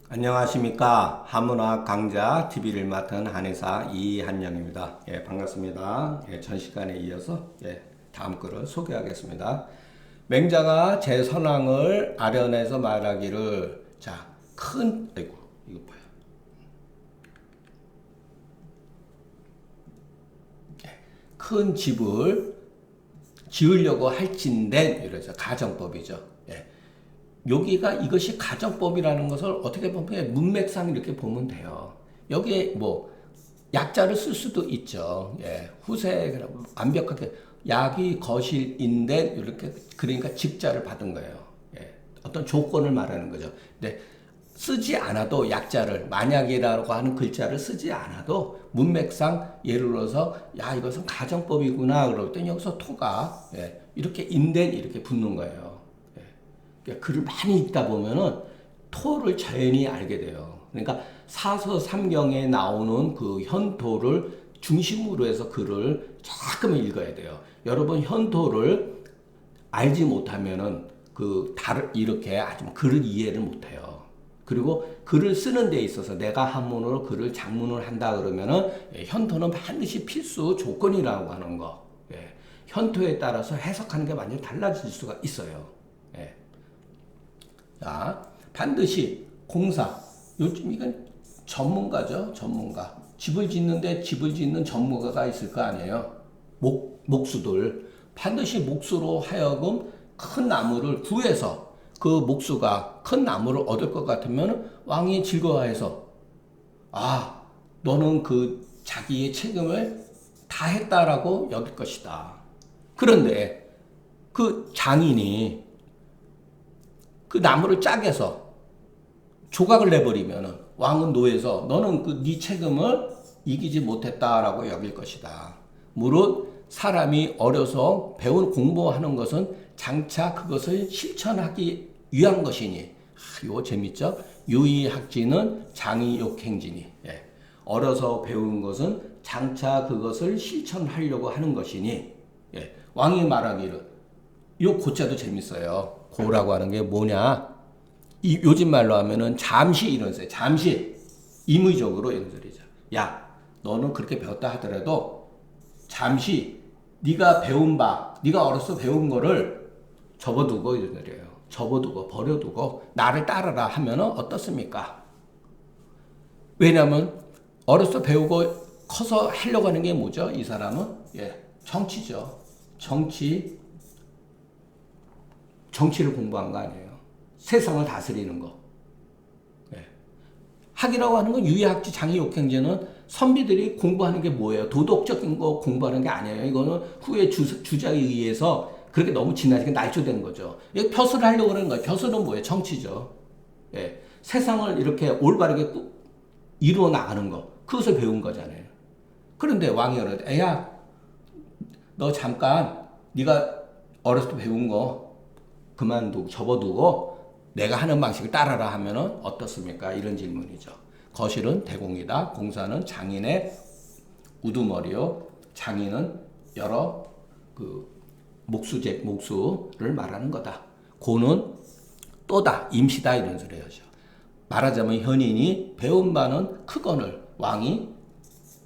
안녕하십니까. 한문학 강좌 TV를 맡은 한의사 이한영입니다. 예, 반갑습니다. 예, 전 시간에 이어서 다음 글을 소개하겠습니다. 맹자가 제 선왕을 아련해서 말하기를 아이고 이거 봐요. 큰 집을 지으려고 할진된 이러죠. 가정법이죠. 여기가 이것이 가정법이라는 것을 어떻게 보면 문맥상 이렇게 보면 돼요. 여기에 뭐 약자를 쓸 수도 있죠. 후세 완벽하게 약이 거실인데 이렇게 그러니까 직자를 받은 거예요. 어떤 조건을 말하는 거죠. 근데 쓰지 않아도 약자를 만약이라고 하는 글자를 쓰지 않아도 문맥상 예를 들어서 야 이것은 가정법이구나 그럴 땐 여기서 토가 이렇게 인된 이렇게 붙는 거예요. 그러니까 글을 많이 읽다 보면은 토를 자연히 알게 돼요. 그러니까 사서삼경에 나오는 그 현토를 중심으로 해서 글을 조금 읽어야 돼요. 여러분 현토를 알지 못하면은 이렇게 아주 글을 이해를 못해요. 그리고 글을 쓰는 데 있어서 내가 한문으로 글을 작문을 한다 그러면은 현토는 반드시 필수 조건이라고 하는 거. 현토에 따라서 해석하는 게 완전히 달라질 수가 있어요. 자, 반드시 공사. 요즘 이건 전문가죠, 전문가. 집을 짓는데 집을 짓는 전문가가 있을 거 아니에요. 목수들. 반드시 목수로 하여금 큰 나무를 구해서 그 목수가 큰 나무를 얻을 것 같으면 왕이 즐거워해서 너는 그 자기의 책임을 다 했다라고 여길 것이다. 그런데 그 장인이 그 나무를 짜게서 조각을 내버리면은 왕은 노해서 너는 네 책임을 이기지 못했다라고 여길 것이다. 무릇 사람이 어려서 배운 공부하는 것은 장차 그것을 실천하기 위한 것이니 이거 재밌죠? 유의학지는 장의욕행지니 어려서 배운 것은 장차 그것을 실천하려고 하는 것이니 왕이 말하기를 이 고자도 재밌어요. 고라고 하는 게 뭐냐? 요즘 말로 하면은 잠시 이런 소리, 잠시 임의적으로 이런 소리죠. 야, 너는 그렇게 배웠다 하더라도 잠시 네가 어려서 배운 거를 접어두고 이런 소리예요. 접어두고 버려두고 나를 따르라 하면은 어떻습니까? 왜냐하면 어려서 배우고 커서 하려고 하는 게 뭐죠? 이 사람은 정치죠. 정치를 공부한 거 아니에요. 세상을 다스리는 거. 학이라고 하는 건 유의학지 장의욕행제는 선비들이 공부하는 게 뭐예요? 도덕적인 거 공부하는 게 아니에요. 이거는 후에 주자에 의해서 그렇게 너무 지나치게 날조된 거죠. 벼슬을 하려고 하는 거예요. 벼슬은 뭐예요? 정치죠. 세상을 이렇게 올바르게 이루어 나가는 거. 그것을 배운 거잖아요. 그런데 왕이 그러는데 애야 너 잠깐 네가 어렸을 때 배운 거 그만두고 접어두고 내가 하는 방식을 따라라 하면은 어떻습니까? 이런 질문이죠. 거실은 대공이다. 공사는 장인의 우두머리요. 장인은 여러 목수를 말하는 거다. 고는 또다. 임시다. 이런 소리죠. 말하자면 현인이 배운 바는 크거늘 왕이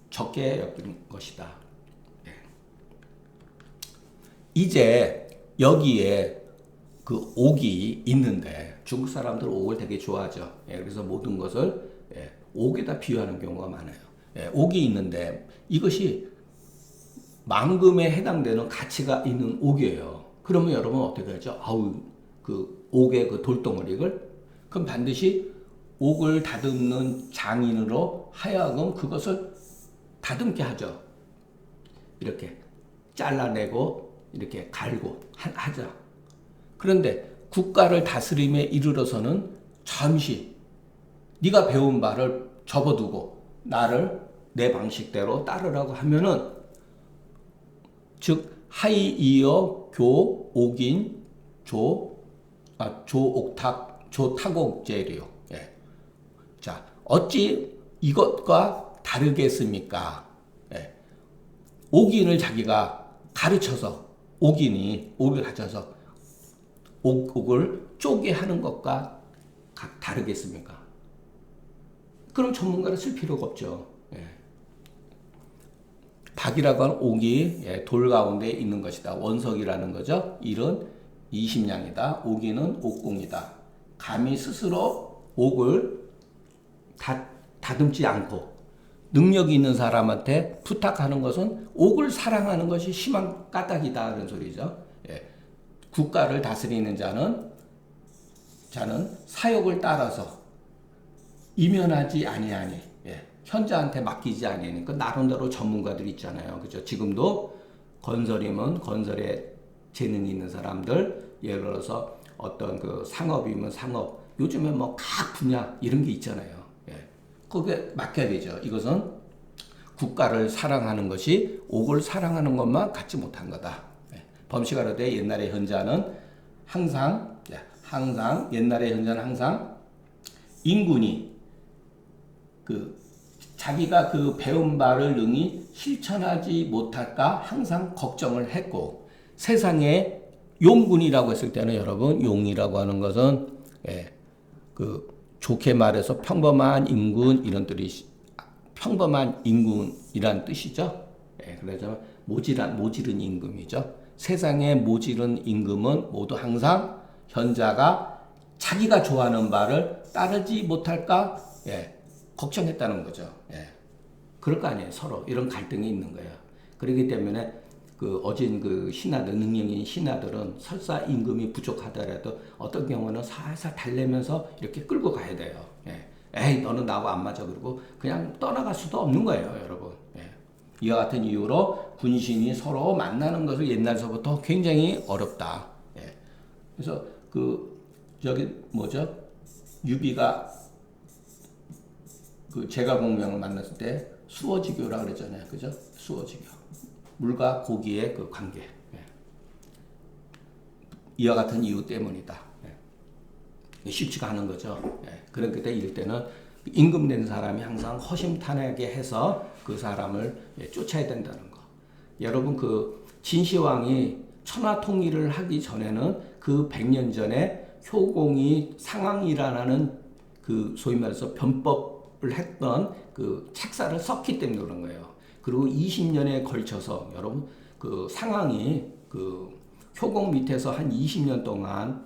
적게 여기는 것이다. 이제 여기에 그 옥이 있는데 중국 사람들은 옥을 되게 좋아하죠. 그래서 모든 것을 옥에다 비유하는 경우가 많아요. 옥이 있는데 이것이 만금에 해당되는 가치가 있는 옥이에요. 그러면 여러분 어떻게 하죠? 그 옥의 그 돌덩어리를 그럼 반드시 옥을 다듬는 장인으로 하여금 그것을 다듬게 하죠. 이렇게 잘라내고 이렇게 갈고 하죠. 그런데 국가를 다스림에 이르러서는 잠시 네가 배운 바를 접어두고 나를 내 방식대로 따르라고 하면은 즉 하이 이어 교 옥인 조옥탁 조탁옥제리요. 자 어찌 이것과 다르겠습니까? 옥인을 자기가 가르쳐서 옥을 가져서 옥을 쪼개 하는 것과 다르겠습니까? 그럼 전문가를 쓸 필요가 없죠. 예. 닭이라고 하는 옥이 예, 돌 가운데 있는 것이다. 원석이라는 거죠. 일은 20냥이다. 옥이는 옥공이다. 감히 스스로 옥을 다듬지 않고 능력이 있는 사람한테 부탁하는 것은 옥을 사랑하는 것이 심한 까닭이다. 그런 소리죠. 예. 국가를 다스리는 자는 사욕을 따라서 이면하지 아니하니 예. 현자한테 맡기지 아니하니 그 나름대로 전문가들이 있잖아요. 그죠? 지금도 건설이면 건설에 재능 있는 사람들 예를 들어서 어떤 그 상업이면 상업 요즘에 뭐 각 분야 이런 게 있잖아요. 예. 거기에 맡겨야 되죠. 이것은 국가를 사랑하는 것이 옥을 사랑하는 것만 갖지 못한 거다. 예. 범시가로되 옛날의 현자는 항상 옛날의 현자는 항상 인군이 자기가 그 배운 바를 능히 실천하지 못할까 항상 걱정을 했고 세상에 용군이라고 했을 때는 여러분 용이라고 하는 것은 좋게 말해서 평범한 인군 이런 뜻이 평범한 인군이란 뜻이죠. 그래서 모지른 임금이죠. 세상에 모지른 임금은 모두 항상 현자가 자기가 좋아하는 바를 따르지 못할까 걱정했다는 거죠. 그럴 거 아니에요. 서로 이런 갈등이 있는 거예요. 그렇기 때문에 어진 신하들, 능력인 신하들은 설사 임금이 부족하더라도 어떤 경우는 살살 달래면서 이렇게 끌고 가야 돼요. 에이, 너는 나하고 안 맞아. 그러고 그냥 떠나갈 수도 없는 거예요, 여러분. 이와 같은 이유로 군신이 서로 만나는 것을 옛날서부터 굉장히 어렵다. 그래서 유비가 제갈공명을 만났을 때 수어지교라 그랬잖아요. 그죠? 수어지교. 물과 고기의 그 관계. 이와 같은 이유 때문이다. 쉽지가 않은 거죠. 그렇기 때문에 이럴 때는 임금 된 사람이 항상 허심탄회하게 해서 그 사람을 쫓아야 된다는 거. 여러분 진시황이 천하통일을 하기 전에는 그 100년 전에 효공이 상황이라는 소위 말해서 변법을 했던 책사를 썼기 때문에 그런 거예요. 그리고 20년에 걸쳐서 여러분 상황이 효공 밑에서 한 20년 동안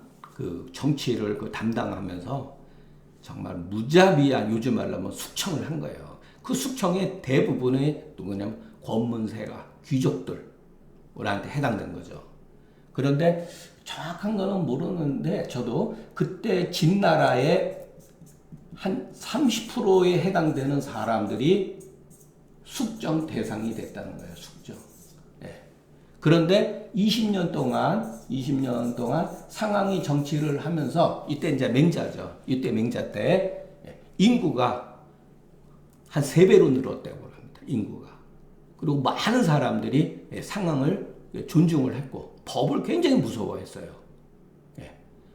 정치를 담당하면서 정말 무자비한 요즘 말로 하면 숙청을 한 거예요. 그 숙청의 대부분이 누구냐면 권문세가 귀족들한테 해당된 거죠. 그런데 정확한 거는 모르는데 저도 그때 진나라의 한 30%에 해당되는 사람들이 숙청 대상이 됐다는 거예요. 숙청. 그런데 20년 동안 상황이 정치를 하면서 이때 이제 맹자죠. 이때 맹자 때 인구가 한 3배로 늘었다고 합니다. 인구가. 그리고 많은 사람들이 상황을 존중을 했고 법을 굉장히 무서워했어요.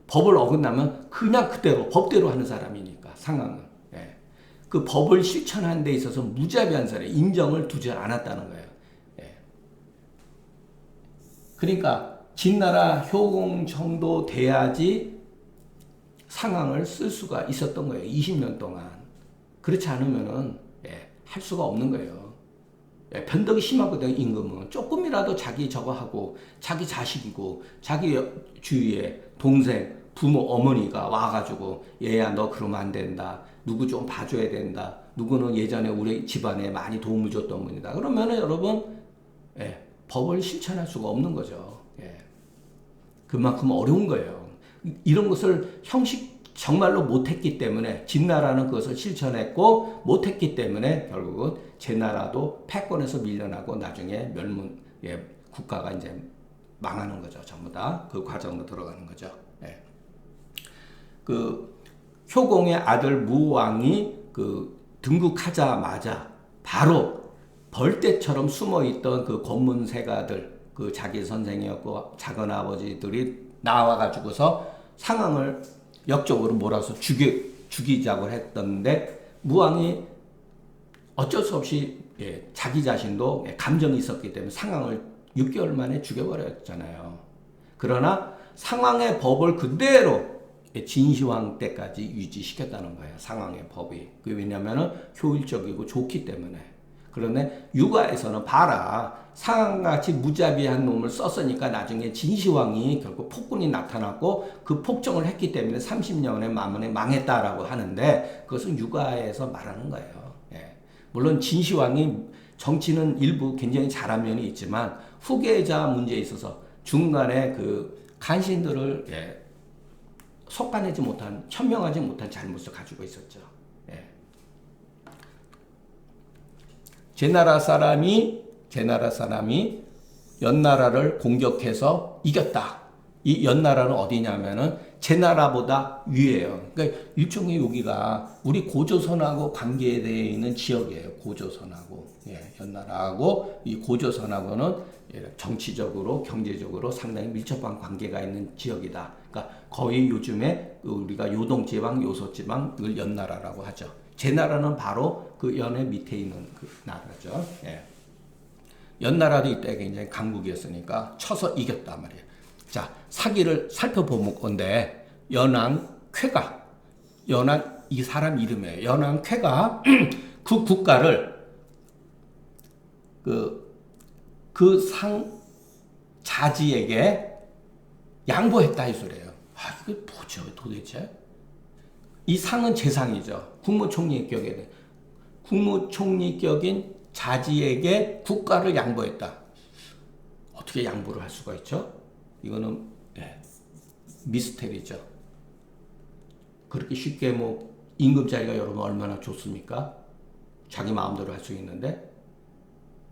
법을 어긋나면 그냥 그대로 법대로 하는 사람이니까 상황은. 그 법을 실천하는 데 있어서 무자비한 사람 인정을 두지 않았다는 거예요. 그러니까 진나라 효공 정도 돼야지 상황을 쓸 수가 있었던 거예요. 20년 동안. 그렇지 않으면은 할 수가 없는 거예요. 변덕이 심하거든요. 임금은 조금이라도 자기 저거 하고 자기 자식이고 자기 주위에 동생, 부모, 어머니가 와가지고 얘야 너 그러면 안 된다. 누구 좀 봐줘야 된다. 누구는 예전에 우리 집안에 많이 도움을 줬던 분이다. 그러면은 여러분 법을 실천할 수가 없는 거죠. 그만큼 어려운 거예요. 이런 것을 정말로 못했기 때문에 진나라는 그것을 실천했고 못했기 때문에 결국은 제나라도 패권에서 밀려나고 나중에 국가가 이제 망하는 거죠. 전부 다 그 과정으로 들어가는 거죠. 효공의 아들 무왕이 등극하자마자 바로 벌떼처럼 숨어있던 권문세가들 자기 선생이었고 작은 아버지들이 나와가지고서 상황을 역적으로 몰아서 죽이자고 했던데 무왕이 어쩔 수 없이 자기 자신도 감정이 있었기 때문에 상황을 6개월 만에 죽여버렸잖아요. 그러나 상황의 법을 그대로 진시황 때까지 유지시켰다는 거예요. 상황의 법이. 왜냐하면 효율적이고 좋기 때문에. 그런데 육아에서는 봐라. 상황같이 무자비한 놈을 썼으니까 나중에 진시황이 결국 폭군이 나타났고 그 폭정을 했기 때문에 30년의 만에 망했다라고 하는데 그것은 육아에서 말하는 거예요. 예. 물론 진시황이 정치는 일부 굉장히 잘한 면이 있지만 후계자 문제에 있어서 중간에 그 간신들을 속아내지 못한, 현명하지 못한 잘못을 가지고 있었죠. 예. 제 나라 사람이 연나라를 공격해서 이겼다. 이 연나라는 어디냐면은 제 나라보다 위에요. 그러니까 일종의 여기가 우리 고조선하고 관계되어 있는 지역이에요. 고조선하고 연나라하고 이 고조선하고는 정치적으로 경제적으로 상당히 밀접한 관계가 있는 지역이다. 그러니까 거의 요즘에 우리가 요동지방, 요소지방을 연나라라고 하죠. 제 나라는 바로 그 연의 밑에 있는 그 나라죠. 예. 연나라도 이때 굉장히 강국이었으니까 쳐서 이겼단 말이에요. 자, 사기를 살펴볼 건데 연왕쾌가, 이 사람 이름이에요. 연왕쾌가 그 국가를 그 상자지에게 양보했다 이 소리예요. 이게 뭐죠 도대체? 이 상은 재상이죠. 국무총리격에 국무총리격인 자지에게 국가를 양보했다. 어떻게 양보를 할 수가 있죠? 이거는 미스테리죠. 그렇게 쉽게 뭐 임금자리가 여러분 얼마나 좋습니까? 자기 마음대로 할 수 있는데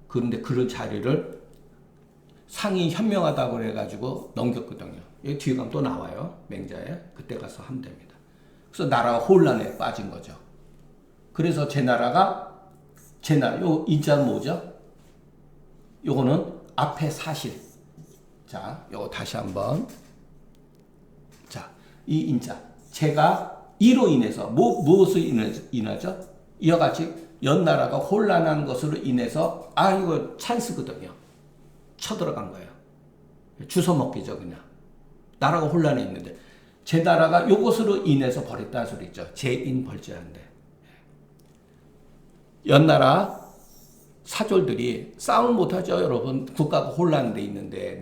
그런데 그런 자리를 상이 현명하다고 그래가지고 넘겼거든요. 여기 뒤에 가면 또 나와요. 맹자에. 그때 가서 하면 됩니다. 그래서 나라가 혼란에 빠진 거죠. 그래서 요 인자는 뭐죠? 요거는 앞에 사실. 자, 요거 다시 한번. 자, 이 인자. 제가 이로 인해서, 무엇을 인하죠? 이와 같이 연나라가 혼란한 것으로 인해서, 이거 찬스거든요. 쳐들어간 거예요. 주워먹기죠, 그냥. 나라가 혼란해 있는데. 제 나라가 요것으로 인해서 벌였다는 소리죠. 재인벌죄한데. 연나라 사졸들이 싸움을 못하죠, 여러분. 국가가 혼란돼 있는데,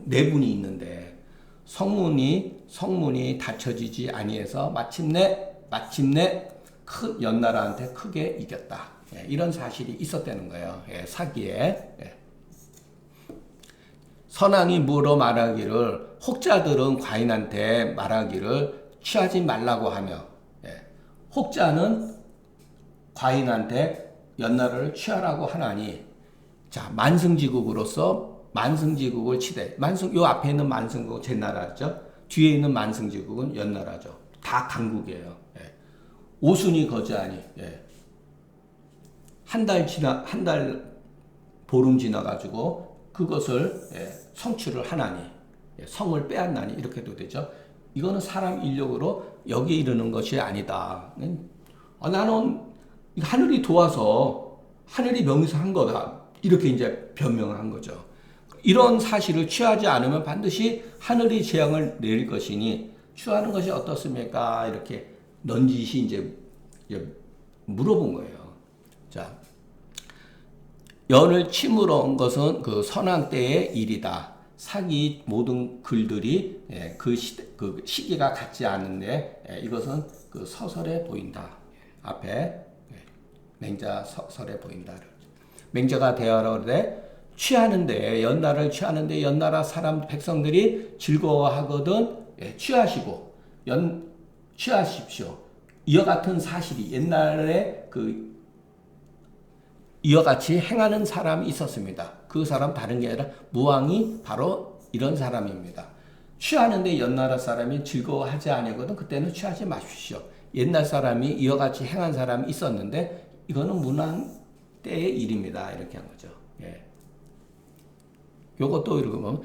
내분이 있는데, 성문이 닫혀지지 아니해서 마침내 큰 연나라한테 크게 이겼다. 이런 사실이 있었다는 거예요. 사기에. 선왕이 물어 말하기를 혹자들은 과인한테 말하기를 취하지 말라고 하며 혹자는 과인한테 연나라를 취하라고 하나니 자 만승지국으로서 만승지국을 치되 요 앞에 있는 만승국은 제 나라죠. 뒤에 있는 만승지국은 연나라죠. 다 강국이에요. 오순이 거주하니 한 달 보름 지나가지고 그것을 성취를 하나니 성을 빼앗나니 이렇게도 되죠. 이거는 사람 인력으로 여기에 이르는 것이 아니다. 나는 하늘이 도와서 하늘이 명의서 한 거다. 이렇게 이제 변명을 한 거죠. 이런 사실을 취하지 않으면 반드시 하늘이 재앙을 내릴 것이니 취하는 것이 어떻습니까? 이렇게 넌지시 이제 물어본 거예요. 자, 연을 침으로 온 것은 그 선왕 때의 일이다. 사기 모든 글들이 그 시기가 같지 않은데 이것은 그 서설에 보인다. 앞에 맹자 서설에 보인다. 맹자가 대하러되 취하는데 연나라를 취하는데 연나라 사람 백성들이 즐거워하거든 취하시고 취하십시오. 이와 같은 사실이 옛날에 이와 같이 행하는 사람이 있었습니다. 그 사람 다른 게 아니라 무왕이 바로 이런 사람입니다. 취하는데 연나라 사람이 즐거워하지 아니거든 그때는 취하지 마십시오. 옛날 사람이 이와 같이 행한 사람이 있었는데 이거는 문왕 때의 일입니다. 이렇게 한 거죠. 요것도 이렇게 보면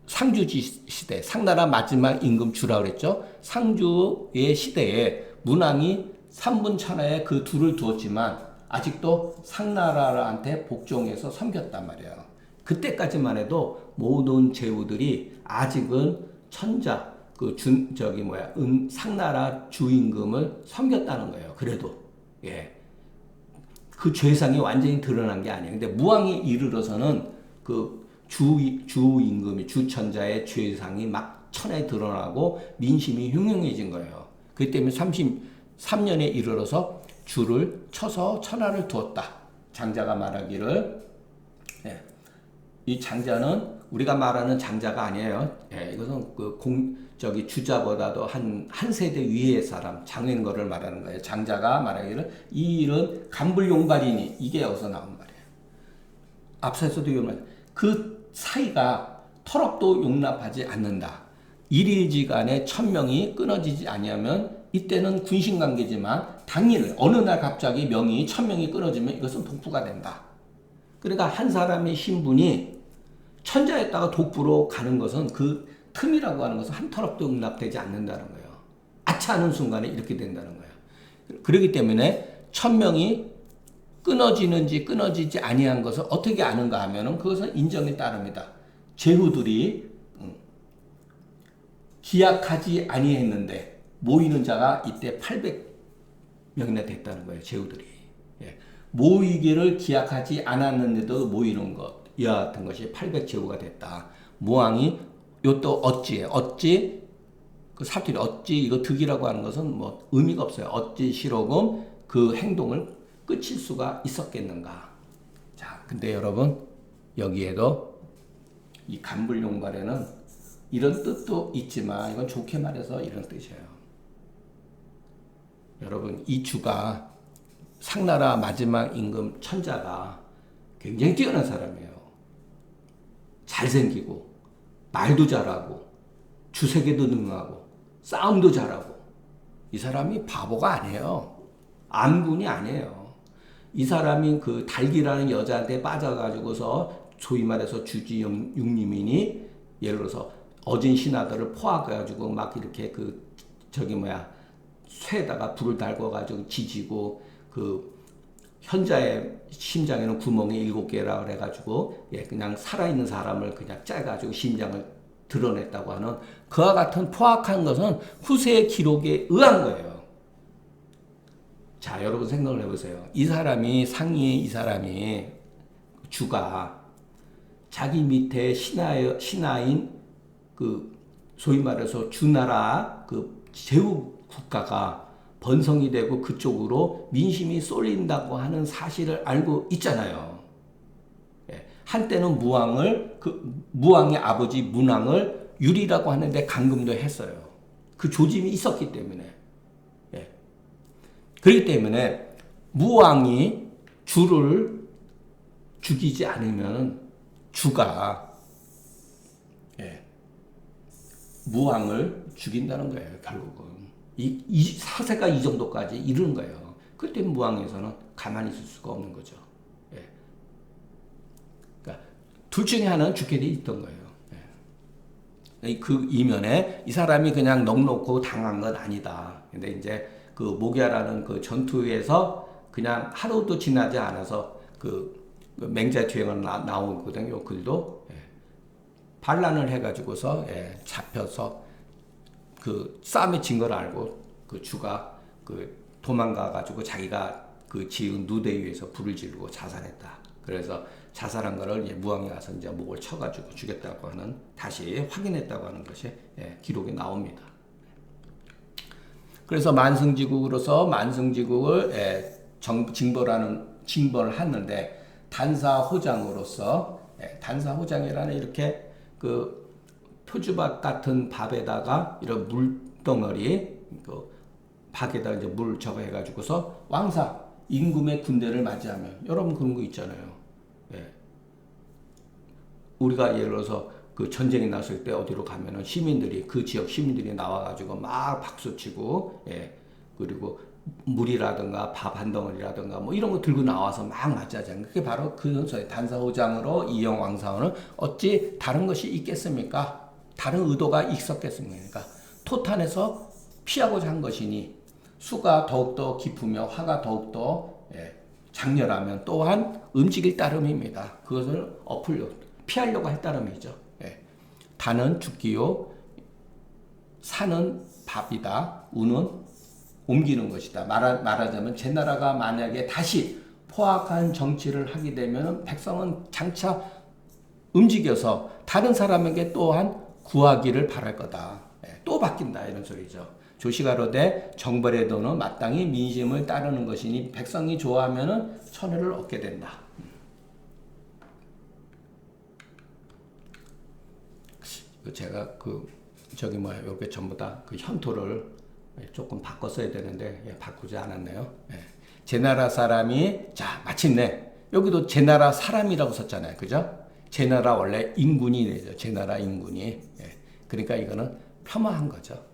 상주지 시대, 상나라 마지막 임금 주라 그랬죠. 상주의 시대에 문왕이 3분 천하에 그 둘을 두었지만 아직도 상나라한테 복종해서 섬겼단 말이에요. 그때까지만 해도 모든 제후들이 아직은 천자, 상나라 주임금을 섬겼다는 거예요. 그래도 예. 그 죄상이 완전히 드러난 게 아니에요. 근데 무왕이 이르러서는 그 주임금이 주천자의 죄상이 막 천에 드러나고 민심이 흉흉해진 거예요. 그 때문에 33년에 이르러서 주를 쳐서 천하를 두었다. 장자가 말하기를 예. 이 장자는 우리가 말하는 장자가 아니에요. 예, 이것은 주자보다도 한 세대 위의 사람, 장인거를 말하는 거예요. 장자가 말하기를 이 일은 간불용발이니 이게 여기서 나온 말이에요. 앞서서도 그 사이가 터럽도 용납하지 않는다. 일일지간에 1000명이 끊어지지 아니하면 이때는 군신관계지만 당일 어느 날 갑자기 명이 1000명이 끊어지면 이것은 독부가 된다. 그러니까 한 사람의 신분이 천자에다가 독부로 가는 것은 그 틈이라고 하는 것은 한 터럽도 용납되지 않는다는 거예요. 아차하는 순간에 이렇게 된다는 거예요. 그렇기 때문에 1000명이 끊어지는지 끊어지지 아니한 것을 어떻게 아는가 하면은 그것은 인정에 따릅니다. 제후들이 기약하지 아니했는데 모이는 자가 이때 800명이나 됐다는 거예요. 제후들이. 예. 모이기를 기약하지 않았는데도 모이는 것. 이와 같은 것이 800제후가 됐다. 무왕이 요또 어찌 그 사투리 어찌 이거 득이라고 하는 것은 뭐 의미가 없어요. 어찌 시로금 그 행동을 끝일 수가 있었겠는가. 자, 근데 여러분 여기에도 이 간불용발에는 이런 뜻도 있지만 이건 좋게 말해서 이런 뜻이에요. 여러분 이 주가 상나라 마지막 임금 천자가 굉장히 뛰어난 사람이에요. 잘생기고 말도 잘하고 주색에도 능하고 싸움도 잘하고 이 사람이 바보가 아니에요. 암군이 아니에요. 이 사람이 그 달기라는 여자한테 빠져가지고서 소위 말해서 주지육림이니 예를 들어서 어진 신하들을 포악해가지고 막 이렇게 쇠에다가 불을 달궈가지고 지지고 현자의 심장에는 구멍이 7개라 그래가지고 그냥 살아있는 사람을 그냥 짜가지고 심장을 드러냈다고 하는 그와 같은 포악한 것은 후세의 기록에 의한 거예요. 자, 여러분 생각을 해보세요. 이 사람이 주가 자기 밑에 신하인 소위 말해서 주나라 제후 국가가 번성이 되고 그쪽으로 민심이 쏠린다고 하는 사실을 알고 있잖아요. 예. 한때는 무왕의 아버지 문왕을 유리라고 하는데 감금도 했어요. 그 조짐이 있었기 때문에. 예. 그렇기 때문에 무왕이 주를 죽이지 않으면 주가 무왕을 죽인다는 거예요. 결국은. 이 사세가 이 정도까지 이르는 거예요. 그때 무왕에서는 가만히 있을 수가 없는 거죠. 예. 그러니까 둘 중에 하나는 죽게 돼 있던 거예요. 예. 그 이면에 이 사람이 그냥 넉넉고 당한 건 아니다. 근데 이제 모기야라는 전투에서 그냥 하루도 지나지 않아서 맹자투행을 나오거든요. 글도. 예. 반란을 해가지고서 잡혀서 싸움에 진 걸 알고 주가 도망가가지고 자기가 지은 누대 위에서 불을 지르고 자살했다. 그래서 자살한 거를 무왕이 가서 이제 목을 쳐가지고 죽였다고 하는 다시 확인했다고 하는 것이 기록에 나옵니다. 그래서 만승지국으로서 만승지국을 징벌을 하는데 단사호장으로서 단사호장이라는 이렇게 표주밥 같은 밥에다가 이런 물덩어리, 밥에다가 이제 물 저거 해가지고서 왕사, 임금의 군대를 맞이하면, 여러분 그런 거 있잖아요. 예. 우리가 예를 들어서 전쟁이 났을 때 어디로 가면은 그 지역 시민들이 나와가지고 막 박수치고, 그리고 물이라든가 밥 한 덩어리라든가 뭐 이런 거 들고 나와서 막 맞자잖아요. 그게 바로 단사호장으로 이영 왕사원은 어찌 다른 것이 있겠습니까? 다른 의도가 있었겠습니까? 토탄에서 피하고자 한 것이니 수가 더욱더 깊으며 화가 더욱더 장렬하면 또한 음직일 따름입니다. 그것을 피하려고 할 따름이죠. 단은 죽기요 사는 밥이다. 우는 옮기는 것이다. 말하자면 제 나라가 만약에 다시 포악한 정치를 하게 되면 백성은 장차 움직여서 다른 사람에게 또한 구하기를 바랄 거다. 또 바뀐다 이런 소리죠. 조시가로되 정벌의 도는 마땅히 민심을 따르는 것이니 백성이 좋아하면 천혜를 얻게 된다. 제가 이렇게 전부 다 그 현토를 조금 바꿔 써야 되는데 바꾸지 않았네요. 제 나라 사람이 자 마침내 여기도 제 나라 사람이라고 썼잖아요, 그죠? 제 나라 원래 인군이 되죠. 제 나라 인군이. 그러니까 이거는 폄하한 거죠.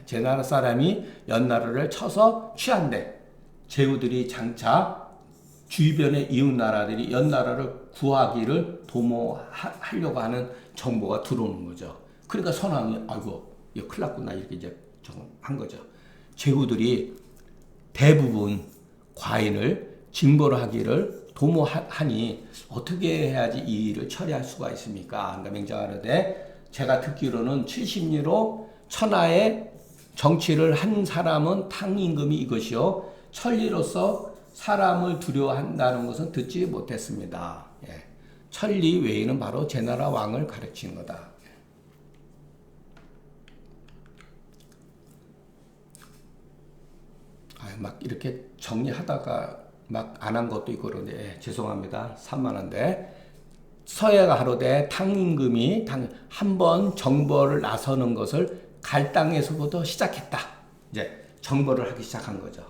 제 나라 사람이 연나라를 쳐서 취한대. 제후들이 장차 주변의 이웃 나라들이 연나라를 구하기를 도모하려고 하는 정보가 들어오는 거죠. 그러니까 선왕이 아이고 이거 큰일 났구나 이렇게 이제 한 거죠. 제후들이 대부분 과인을 징벌을 하기를 도모하니 어떻게 해야지 이 일을 처리할 수가 있습니까? 그러니까 맹장하르되 제가 듣기로는 70리로 천하의 정치를 한 사람은 탕임금이 이것이요 천리로서 사람을 두려워한다는 것은 듣지 못했습니다. 천리 외에는 바로 제 나라 왕을 가르치는 거다. 막 이렇게 정리하다가 막 안 한 것도 있고 그런데 죄송합니다. 산만한데 서예가 하루되 탕임금이 한번 정벌을 나서는 것을 갈 땅에서부터 시작했다. 이제 정벌을 하기 시작한 거죠.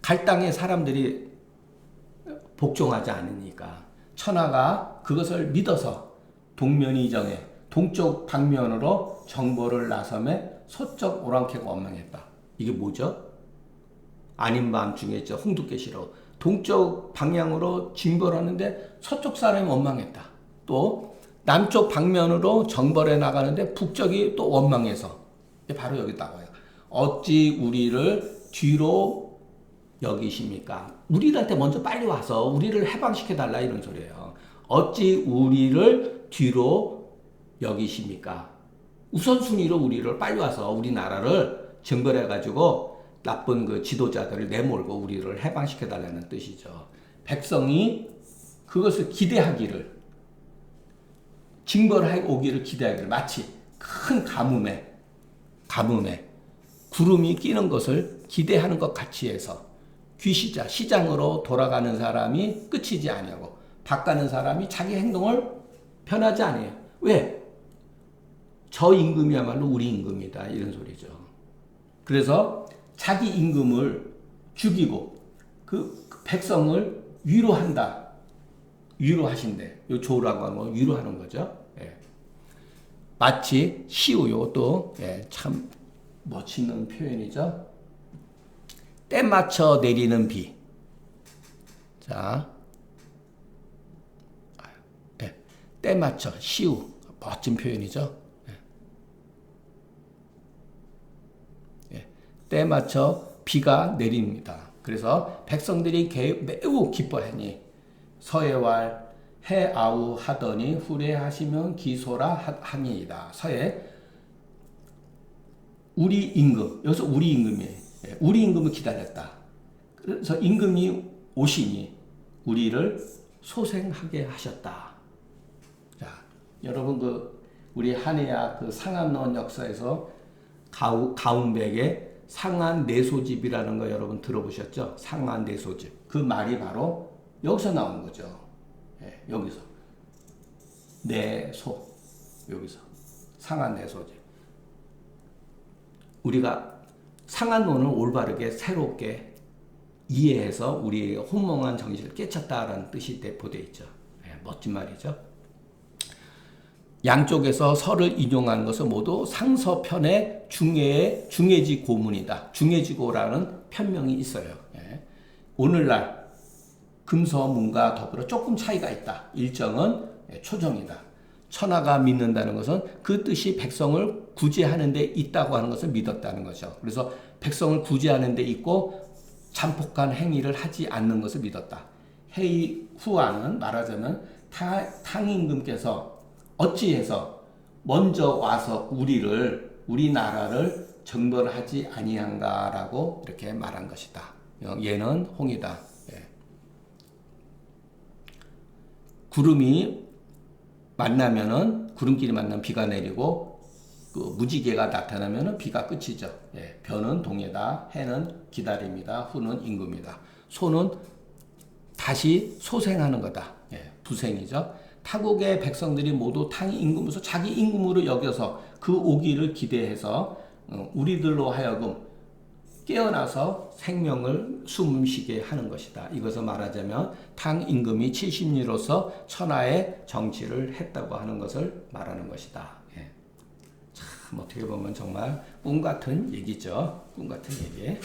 갈 땅에 사람들이 복종하지 않으니까 천하가 그것을 믿어서 동면이정에 동쪽 방면으로 정벌을 나섬에 서쪽 오랑캐가 원망했다. 이게 뭐죠? 아닌 밤중에 있죠. 홍두깨시로 동쪽 방향으로 징벌하는데 서쪽 사람이 원망했다. 또 남쪽 방면으로 정벌해 나가는데 북쪽이 또 원망해서 바로 여기 나와요. 어찌 우리를 뒤로 여기십니까? 우리한테 먼저 빨리 와서 우리를 해방시켜달라 이런 소리예요. 어찌 우리를 뒤로 여기십니까? 우선순위로 우리를 빨리 와서 우리나라를 정벌해가지고 나쁜 그 지도자들을 내몰고 우리를 해방시켜달라는 뜻이죠. 백성이 그것을 기대하기를, 징벌해 오기를 기대하기를 마치 큰 가뭄에 구름이 끼는 것을 기대하는 것 같이 해서 귀시자, 시장으로 돌아가는 사람이 끝이지 아니하고 바가는 사람이 자기 행동을 변하지 않아요. 왜? 저 임금이야말로 우리 임금이다 이런 소리죠. 그래서 자기 임금을 죽이고 그 백성을 위로한다. 위로하신대. 요 조라고 하는 거 위로하는 거죠. 마치 시우요 또 참 멋있는 표현이죠. 때 맞춰 내리는 비. 자, 때 맞춰 시우 멋진 표현이죠. 때 맞춰 비가 내립니다. 그래서 백성들이 매우 기뻐하니 서해왈 해아우 하더니 후레하시면 기소라 하니이다. 서해 우리 임금, 여기서 우리 임금이에요. 우리 임금을 기다렸다. 그래서 임금이 오시니 우리를 소생하게 하셨다. 자, 여러분 우리 한해야 상한론 역사에서 가운백의 상한내소집이라는 거 여러분 들어보셨죠? 상한내소집. 그 말이 바로 여기서 나온 거죠. 여기서. 내소. 여기서. 상한내소집. 우리가 상한론을 올바르게 새롭게 이해해서 우리의 혼몽한 정신을 깨쳤다라는 뜻이 내포되어 있죠. 멋진 말이죠. 양쪽에서 설을 인용하는 것은 모두 상서편의 중해지 고문이다. 중해지고라는 편명이 있어요. 오늘날 금서문과 더불어 조금 차이가 있다. 일정은 초정이다. 천하가 믿는다는 것은 그 뜻이 백성을 구제하는 데 있다고 하는 것을 믿었다는 거죠. 그래서 백성을 구제하는 데 있고 잠폭한 행위를 하지 않는 것을 믿었다. 해의 후왕은 말하자면 탕임금께서 어찌해서 먼저 와서 우리를 우리나라를 정벌하지 아니한가라고 이렇게 말한 것이다. 얘는 홍이다. 예. 구름이 만나면은 구름끼리 만나면 비가 내리고 그 무지개가 나타나면은 비가 끝이죠. 예. 변은 동해다. 해는 기다림이다. 후는 임금이다. 소는 다시 소생하는 거다. 예. 부생이죠. 타국의 백성들이 모두 탕 임금으로서 자기 임금으로 여겨서 그 오기를 기대해서 우리들로 하여금 깨어나서 생명을 숨쉬게 하는 것이다. 이것을 말하자면 탕 임금이 70리로서 천하의 정치를 했다고 하는 것을 말하는 것이다. 예. 참 어떻게 보면 정말 꿈 같은 얘기죠. 꿈 같은 얘기. 예.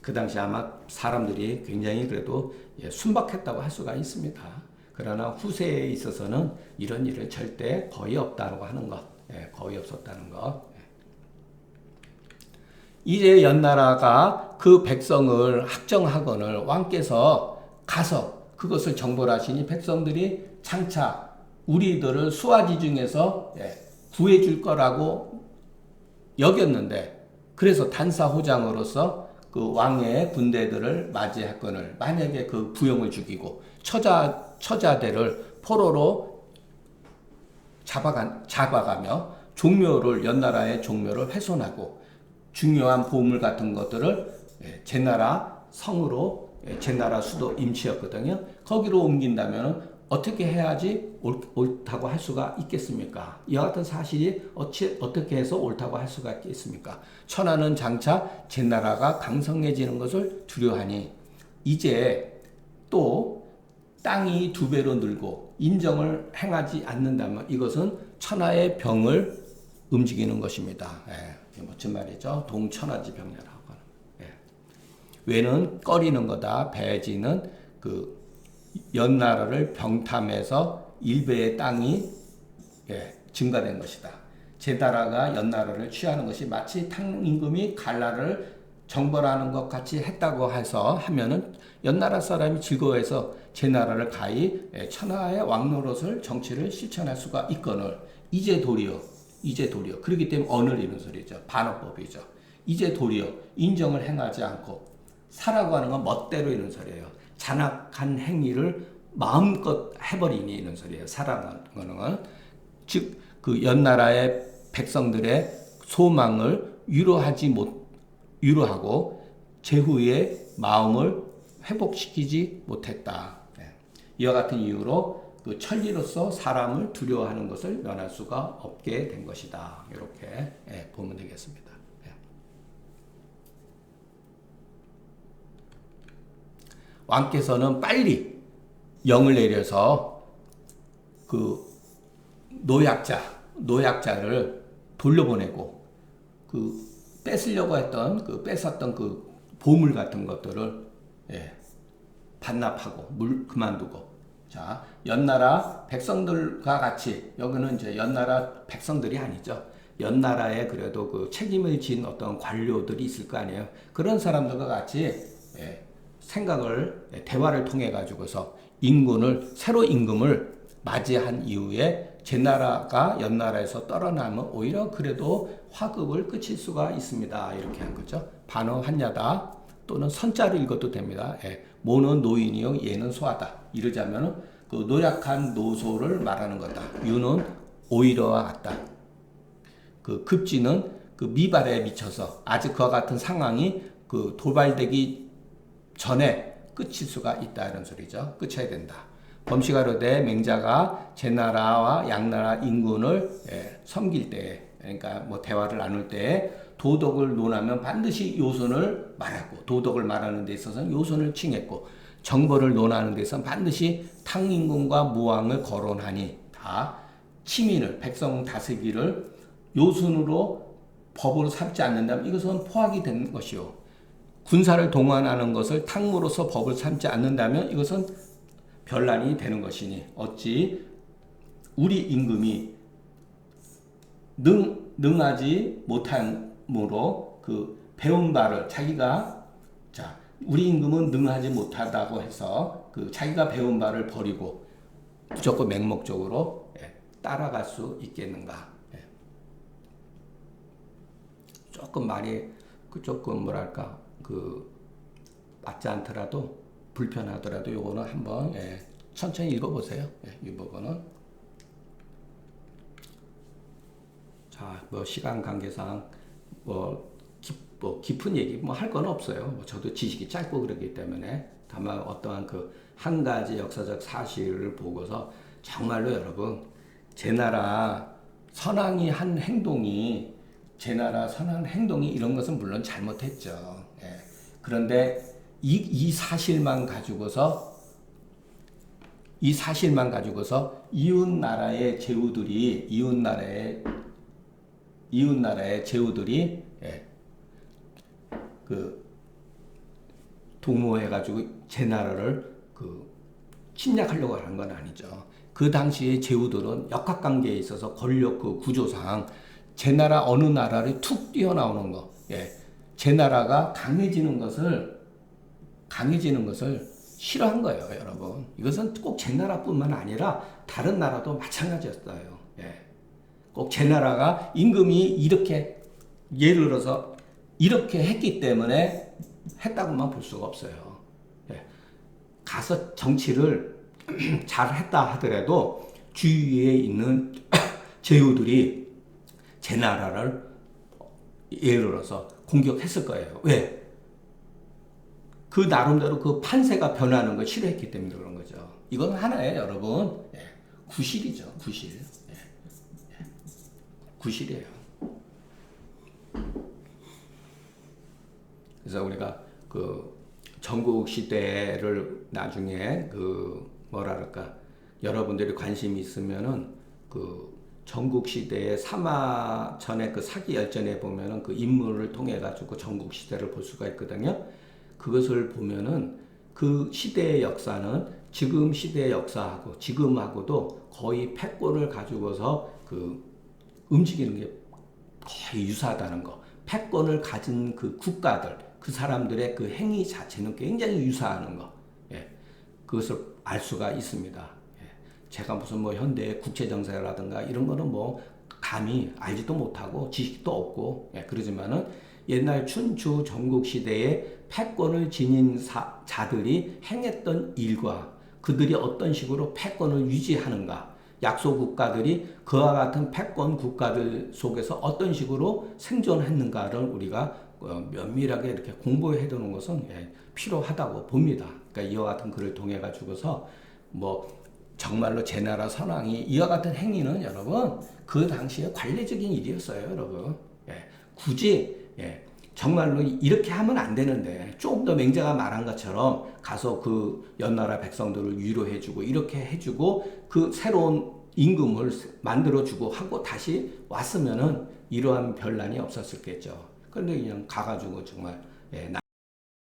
그 당시 아마 사람들이 굉장히 그래도 순박했다고 할 수가 있습니다. 그러나 후세에 있어서는 이런 일은 절대 거의 없다고 하는 것. 예. 거의 없었다는 것. 이제 연나라가 그 백성을 학정하거늘 왕께서 가서 그것을 정벌하시니 백성들이 장차 우리들을 수하지 중에서 구해줄 거라고 여겼는데 그래서 단사호장으로서 그 왕의 군대들을 맞이했거늘 만약에 그 부영을 죽이고 처자들을 포로로 잡아가며 종묘를 연나라의 종묘를 훼손하고 중요한 보물 같은 것들을 제나라 성으로 제나라 수도 임시였거든요. 거기로 옮긴다면 어떻게 해야지 옳다고 할 수가 있겠습니까? 이와 같은 사실이 어떻게 해서 옳다고 할 수가 있겠습니까? 천하는 장차 제나라가 강성해지는 것을 두려워하니 이제 또 땅이 2배로 늘고 인정을 행하지 않는다면 이것은 천하의 병을 움직이는 것입니다. 멋진 말이죠. 동천하지병례라고 하는. 외는 꺼리는 거다. 배지는 그 연나라를 병탐해서 1배의 땅이 증가된 것이다. 제나라가 연나라를 취하는 것이 마치 탕 임금이 갈라를 정벌하는 것 같이 했다고 해서 하면은 연나라 사람이 즐거워해서 제나라를 가히 천하의 왕노릇을 정치를 실천할 수가 있거늘 이제 도리어 그렇기 때문에 언을 이런 소리죠. 반어법이죠. 이제 도리어 인정을 행하지 않고 사라고 하는 건 멋대로 이런 소리예요. 잔악한 행위를 마음껏 해버리니 이런 소리예요. 사라는 거는 즉 그 연나라의 백성들의 소망을 위로하고 제후의 마음을 회복시키지 못했다. 이와 같은 이유로 그 천리로서 사람을 두려워하는 것을 면할 수가 없게 된 것이다. 이렇게 보면 되겠습니다. 왕께서는 빨리 영을 내려서 그 노약자를 돌려보내고 그 뺏었던 그 보물 같은 것들을 반납하고 그만두고 자 연나라 백성들과 같이 여기는 이제 연나라 백성들이 아니죠. 연나라에 그래도 그 책임을 진 어떤 관료들이 있을 거 아니에요. 그런 사람들과 같이 대화를 통해 가지고서 새로 임금을 맞이한 이후에 제나라가 연나라에서 떨어나면 오히려 그래도 화급을 그칠 수가 있습니다. 이렇게 한 거죠. 반어한야다 또는 선자를 읽어도 됩니다. 모는 노인이요 얘는 소하다. 이러자면 그 노약한 노소를 말하는 거다. 유는 오히려와 같다. 그 급지는 그 미발에 미쳐서 아직 그와 같은 상황이 그 도발되기 전에 끝일 수가 있다 이런 소리죠. 끝쳐야 된다. 범시가로되 맹자가 제나라와 양나라 인군을 섬길 때, 그러니까 뭐 대화를 나눌 때 도덕을 논하면 반드시 요선을 말하고 도덕을 말하는 데 있어서는 요선을 칭했고 정벌을 논하는 데 있어서는 반드시 탕인군과 무왕을 거론하니 다 치민을 백성 다스리기를 요순으로 법으로 삼지 않는다면 이것은 포악이 된 것이요. 군사를 동원하는 것을 탕무로서 법을 삼지 않는다면 이것은 변란이 되는 것이니 어찌 우리 임금이 능하지 못함으로 그 배운 바를 우리 임금은 능하지 못하다고 해서 그 자기가 배운 바를 버리고 무조건 맹목적으로 따라갈 수 있겠는가? 조금 말이 조금 뭐랄까 맞지 않더라도 불편하더라도 요거는 한번 천천히 읽어보세요. 이 부분은 자, 뭐 시간 관계상 깊은 얘기 할 건 없어요. 저도 지식이 짧고 그러기 때문에 다만 어떠한 한 가지 역사적 사실을 보고서 정말로 여러분 제 나라 선왕이 한 행동이 이런 것은 물론 잘못했죠. 그런데 이 사실만 가지고서 이웃 나라의 제후들이 동모해가지고 제 나라를 침략하려고 하는 건 아니죠. 그 당시에 제후들은 역학관계에 있어서 권력 구조상 제 나라 어느 나라를 툭 뛰어나오는 거, 제 나라가 강해지는 것을 싫어한 거예요, 여러분. 이것은 꼭 제 나라뿐만 아니라 다른 나라도 마찬가지였어요. 꼭 제 나라가 임금이 이렇게 예를 들어서 이렇게 했기 때문에 했다고만 볼 수가 없어요. 가서 정치를 잘 했다 하더라도 주위에 있는 제후들이 제 나라를 예를 들어서 공격했을 거예요. 왜? 그 나름대로 그 판세가 변하는 걸 싫어했기 때문에 그런 거죠. 이건 하나예요, 여러분. 구실이죠, 구실. 구실이에요. 그래서 우리가 전국 시대를 나중에 여러분들이 관심이 있으면은 전국 시대의 사마천의 사기 열전에 보면은 인물을 통해 가지고 전국 시대를 볼 수가 있거든요. 그것을 보면은 그 시대의 역사는 지금 시대의 역사하고 지금하고도 거의 패권을 가지고서 움직이는 게 거의 유사하다는 거. 패권을 가진 국가들, 그 사람들의 행위 자체는 굉장히 유사하는 거. 그것을 알 수가 있습니다. 제가 무슨 현대 국제 정세라든가 이런 거는 감히 알지도 못하고 지식도 없고 그러지만은 옛날 춘추 전국 시대에 패권을 지닌 자들이 행했던 일과 그들이 어떤 식으로 패권을 유지하는가, 약소 국가들이 그와 같은 패권 국가들 속에서 어떤 식으로 생존했는가를 우리가 면밀하게 이렇게 공부해 두는 것은 필요하다고 봅니다. 그러니까 이와 같은 글을 통해 가지고서 정말로 제 나라 선왕이 이와 같은 행위는 여러분 그 당시에 관례적인 일이었어요, 여러분. 굳이 정말로 이렇게 하면 안 되는데 조금 더 맹자가 말한 것처럼 가서 연나라 백성들을 위로해주고 이렇게 해주고 새로운 임금을 만들어주고 하고 다시 왔으면은 이러한 변란이 없었겠죠. 그런데 그냥 가가지고 정말